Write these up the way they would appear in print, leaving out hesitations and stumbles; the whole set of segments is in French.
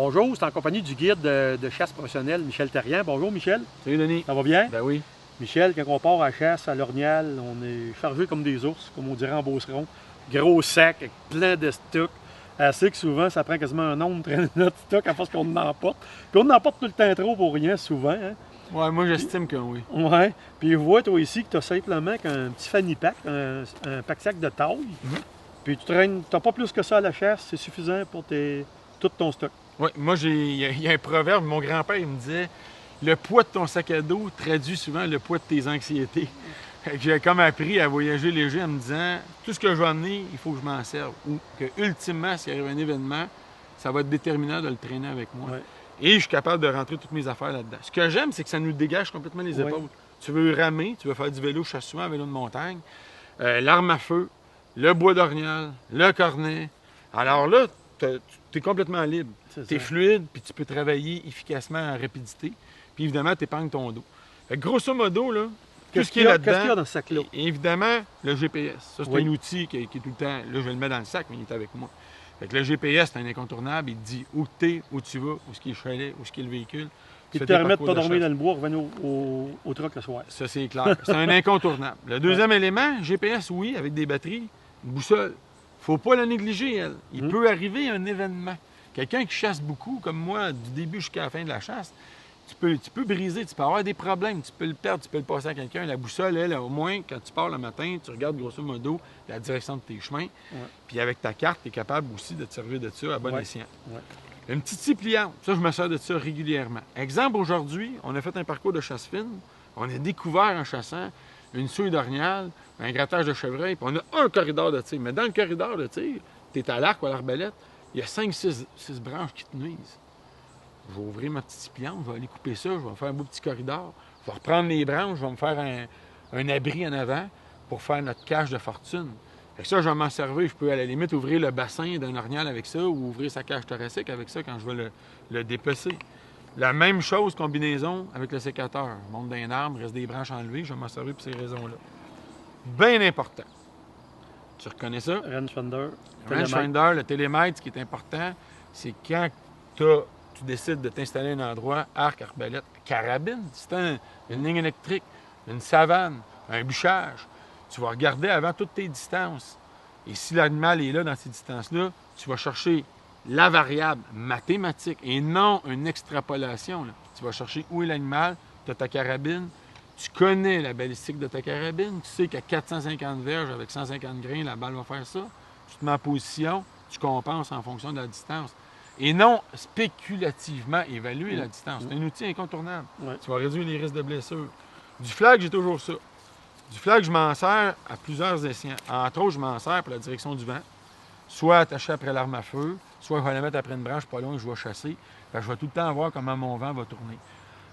Bonjour, c'est en compagnie du guide de chasse professionnel Michel Therrien. Bonjour Michel. Salut Denis. Ça va bien? Ben oui. Michel, quand on part à la chasse à l'Ornial, on est chargé comme des ours, comme on dirait en Beauceron. Gros sac avec plein de stocks. Assez que souvent, ça prend quasiment un nombre de traîner notre stock à force qu'on en emporte. Puis on en emporte tout le temps trop pour rien, souvent. Hein? Ouais, moi j'estime que oui. Ouais. Puis je vois toi ici que tu as simplement qu'un petit fanny pack, un pack-sac de taille. Puis tu traînes, t'as pas plus que ça à la chasse, c'est suffisant pour tout ton stock. Oui, moi il y a un proverbe, mon grand-père il me disait le poids de ton sac à dos traduit souvent le poids de tes anxiétés. J'ai comme appris à voyager léger en me disant tout ce que je vais amener, il faut que je m'en serve. Ou que ultimement, s'il arrive un événement, ça va être déterminant de le traîner avec moi. Ouais. Et je suis capable de rentrer toutes mes affaires là-dedans. Ce que j'aime, c'est que ça nous dégage complètement les épaules. Ouais. Tu veux ramer, tu veux faire du vélo, je chasse souvent un vélo de montagne, l'arme à feu, le bois d'Ornial, le cornet. Alors là, tu es complètement libre. Tu es fluide, puis tu peux travailler efficacement en rapidité. Puis évidemment, tu épargnes ton dos. Fait que grosso modo, là, tout ce qui est là-dedans, qu'est-ce qu'il y a dans ce sac-là? Évidemment, le GPS. Ça, c'est un outil qui est tout le temps... Là, je vais le mettre dans le sac, mais il est avec moi. Fait que le GPS, c'est un incontournable. Il te dit où tu es, où tu vas, où est-ce qu'il est le chalet, où est-ce qu'il est le véhicule. Il te permet de ne pas dormir dans le bois, revenir au truck le soir. Ça, c'est clair. C'est un incontournable. Le deuxième élément, GPS, oui, avec des batteries. Une boussole. Faut pas la négliger, elle. Il peut arriver un événement. Quelqu'un qui chasse beaucoup, comme moi, du début jusqu'à la fin de la chasse, tu peux briser, tu peux avoir des problèmes, tu peux le perdre, tu peux le passer à quelqu'un. La boussole, elle, au moins, quand tu pars le matin, tu regardes grosso modo la direction de tes chemins. Puis avec ta carte, tu es capable aussi de te servir de ça à bon escient. Une petite scie pliante, ça, je me sers de ça régulièrement. Exemple, aujourd'hui, on a fait un parcours de chasse fine. On a découvert en chassant une souille d'Ornial, un grattage de chevreuil, puis on a un corridor de tir. Mais dans le corridor de tir, tu es à l'arc ou à l'arbalète, il y a 5-6 branches qui te nuisent. Je vais ouvrir ma petite scie pliante, je vais aller couper ça, je vais me faire un beau petit corridor. Je vais reprendre les branches, je vais me faire un abri en avant pour faire notre cache de fortune. Fait que ça, je vais m'en servir. Je peux à la limite ouvrir le bassin d'un Ornial avec ça ou ouvrir sa cage thoracique avec ça quand je vais le dépecer. La même chose, combinaison avec le sécateur. Je monte d'un arbre, reste des branches enlevées, je vais m'en servir pour ces raisons-là. Bien important. Tu reconnais ça? Rangefinder. Rangefinder, le télémètre, ce qui est important, c'est quand tu décides de t'installer à un endroit, arc, arbalète, carabine, c'est une ligne électrique, une savane, un bûchage. Tu vas regarder avant toutes tes distances. Et si l'animal est là dans ces distances-là, tu vas chercher la variable mathématique et non une extrapolation. Là. Tu vas chercher où est l'animal, tu as ta carabine, tu connais la balistique de ta carabine, tu sais qu'à 450 verges avec 150 grains, la balle va faire ça. Tu te mets en position, tu compenses en fonction de la distance. Et non spéculativement évaluer la distance. C'est un outil incontournable. Tu vas réduire les risques de blessure. Du flag, j'ai toujours ça. Du flag, je m'en sers à plusieurs escients. Entre autres, je m'en sers pour la direction du vent. Soit attaché après l'arme à feu, soit je vais la mettre après une branche pas loin, je vais chasser. Fait que je vais tout le temps voir comment mon vent va tourner.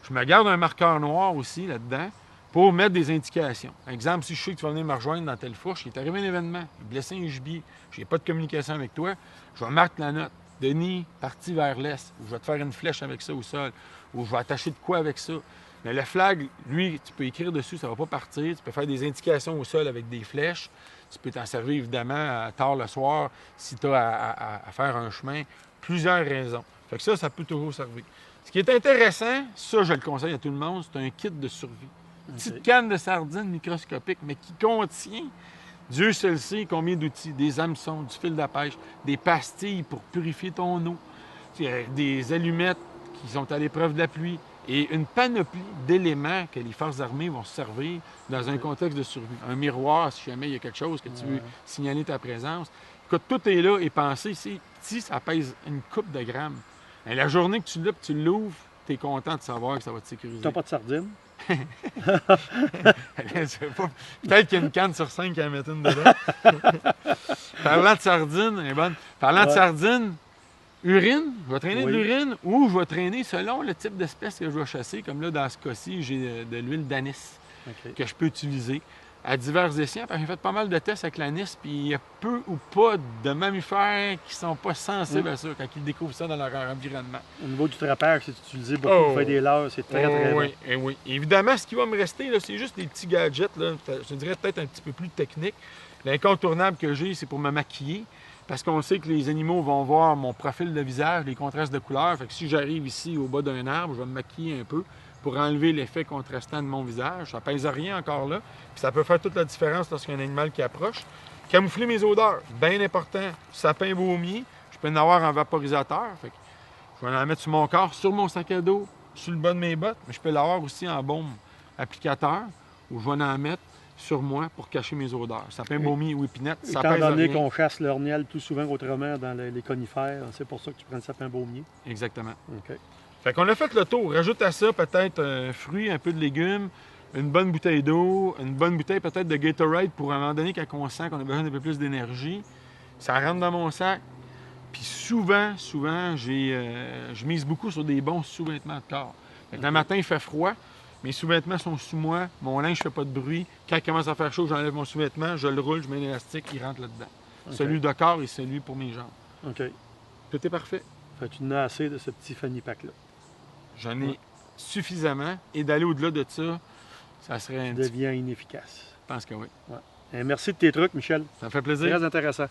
Je me garde un marqueur noir aussi là-dedans pour mettre des indications. Exemple, si je sais que tu vas venir me rejoindre dans telle fourche, il est arrivé un événement, il est blessé un gibier, je n'ai pas de communication avec toi, je vais marquer la note. Denis, parti vers l'est, ou je vais te faire une flèche avec ça au sol, ou je vais attacher de quoi avec ça. Mais le flag, lui, tu peux écrire dessus, ça ne va pas partir. Tu peux faire des indications au sol avec des flèches. Tu peux t'en servir évidemment tard le soir si tu as à faire un chemin. Plusieurs raisons. Fait que ça peut toujours servir. Ce qui est intéressant, ça, je le conseille à tout le monde, c'est un kit de survie. Une petite canne de sardines microscopique, mais qui contient, Dieu seul sait combien d'outils, des hameçons, du fil de pêche, des pastilles pour purifier ton eau, des allumettes qui sont à l'épreuve de la pluie, et une panoplie d'éléments que les forces armées vont se servir dans un contexte de survie. Un miroir, si jamais il y a quelque chose que tu veux signaler ta présence. Écoute, tout est là et pensé. C'est petit, ça pèse une coupe de grammes. Et la journée que tu l'as, tu l'ouvres, tu es content de savoir que ça va te sécuriser. Tu n'as pas de sardines? Peut-être qu'il y a une canne sur 5 qui en met une dedans. Parlant de sardines, elle est bonne. Parlant de sardines, urine, je vais traîner de l'urine ou je vais traîner selon le type d'espèce que je vais chasser. Comme là, dans ce cas-ci, j'ai de l'huile d'anis que je peux utiliser à divers escients. J'ai fait pas mal de tests avec l'anis, puis il y a peu ou pas de mammifères qui sont pas sensibles à ça quand ils découvrent ça dans leur environnement. Au niveau du trapage, c'est utilisé beaucoup pour faire des leurres, c'est très bon. Oui. Évidemment, ce qui va me rester, c'est juste des petits gadgets, là, je dirais peut-être un petit peu plus techniques. L'incontournable que j'ai, c'est pour me maquiller. parce qu'on sait que les animaux vont voir mon profil de visage, les contrastes de couleurs. Fait que si j'arrive ici au bas d'un arbre, je vais me maquiller un peu pour enlever l'effet contrastant de mon visage. Ça pèse rien encore là. Puis ça peut faire toute la différence lorsqu'il y a un animal qui approche. Camoufler mes odeurs, bien important. Sapin baumier, je peux en avoir en vaporisateur. Fait que je vais en mettre sur mon corps, sur mon sac à dos, sur le bas de mes bottes, mais je peux l'avoir aussi en baume applicateur où je vais en mettre sur moi pour cacher mes odeurs. Sapin baumier ou épinette, ça Étant pèse donné rien. qu'on chasse l'ornial tout souvent qu'autrement dans les conifères, c'est pour ça que tu prends le sapin baumier. Exactement. OK. Fait qu'on a fait le tour. Rajoute à ça peut-être un fruit, un peu de légumes, une bonne bouteille d'eau, une bonne bouteille peut-être de Gatorade pour à un moment donné, quand on sent qu'on a besoin d'un peu plus d'énergie. Ça rentre dans mon sac. Puis souvent, je mise beaucoup sur des bons sous-vêtements de corps. Fait que le matin, il fait froid, mes sous-vêtements sont sous moi, mon linge ne fait pas de bruit. Quand il commence à faire chaud, j'enlève mon sous-vêtement, je le roule, je mets l'élastique, il rentre là-dedans. OK. Celui de corps et celui pour mes jambes. OK. Tout est parfait. Fait que tu en as assez de ce petit fanny pack-là. J'en ai suffisamment. Et d'aller au-delà de ça, ça serait un petit... Devient inefficace. Je pense que oui. Merci de tes trucs, Michel. Ça me fait plaisir. Très intéressant.